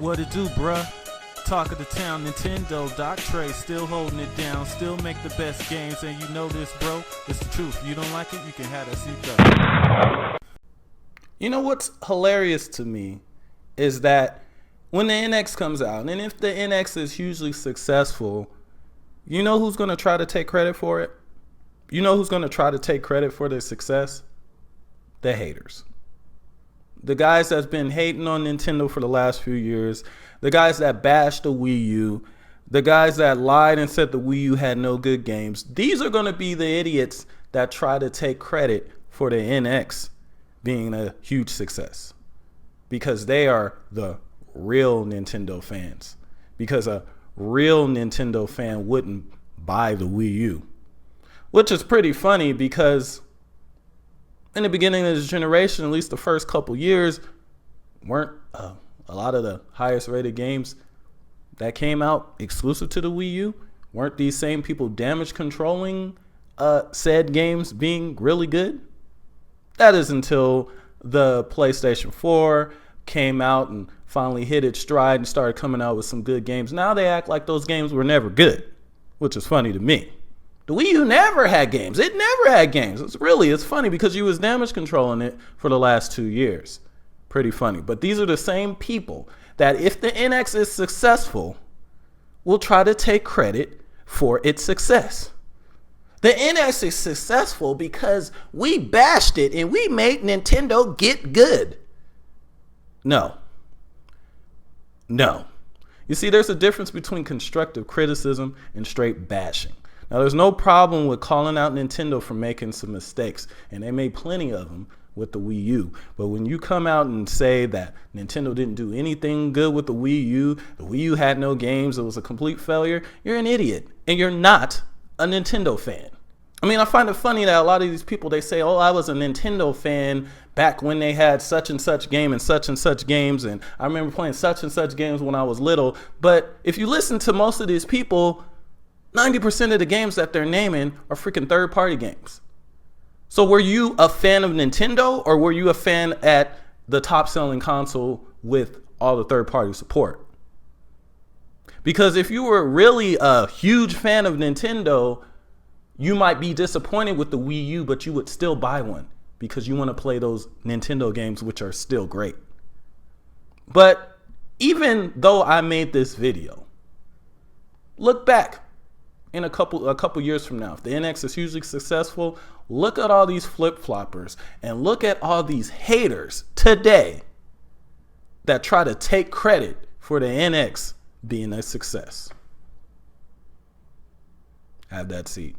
What it do, bruh? Talk of the town, Nintendo, Doc Trey still holding it down, still make the best games, and you know this, bro. It's the truth. You don't like it, you can have that seatbelt. You know what's hilarious to me is that when the NX comes out, and if the NX is hugely successful, you know who's going to try to take credit for it? You know who's going to try to take credit for their success? The haters. The guys that's been hating on Nintendo for the last few years, the guys that bashed the Wii U, the guys that lied and said the Wii U had no good games, these are going to be the idiots that try to take credit for the NX being a huge success, because they are the real Nintendo fans, because a real Nintendo fan wouldn't buy the Wii U, which is pretty funny because in the beginning of this generation, at least the first couple years, weren't a lot of the highest rated games that came out exclusive to the Wii U, weren't these same people damage controlling said games being really good? That is until the PlayStation 4 came out and finally hit its stride and started coming out with some good games. Now they act like those games were never good, which is funny to me. The Wii U never had games. It never had games. It's funny because you was damage controlling it for the last 2 years. Pretty funny. But these are the same people that if the NX is successful, will try to take credit for its success. The NX is successful because we bashed it and we made Nintendo get good. No. You see, there's a difference between constructive criticism and straight bashing. Now, there's no problem with calling out Nintendo for making some mistakes, and they made plenty of them with the Wii U. But when you come out and say that Nintendo didn't do anything good with the Wii U had no games, it was a complete failure, you're an idiot, and you're not a Nintendo fan. I mean, I find it funny that a lot of these people, they say, oh, I was a Nintendo fan back when they had such and such game and such games, and I remember playing such and such games when I was little. But if you listen to most of these people, 90% of the games that they're naming are freaking third-party games. So were you a fan of Nintendo, or were you a fan at the top-selling console with all the third-party support? Because if you were really a huge fan of Nintendo, you might be disappointed with the Wii U, but you would still buy one because you want to play those Nintendo games, which are still great. But even though I made this video, look back. In a couple years from now, if the NX is hugely successful, look at all these flip-floppers and look at all these haters today that try to take credit for the NX being a success. Have that seat.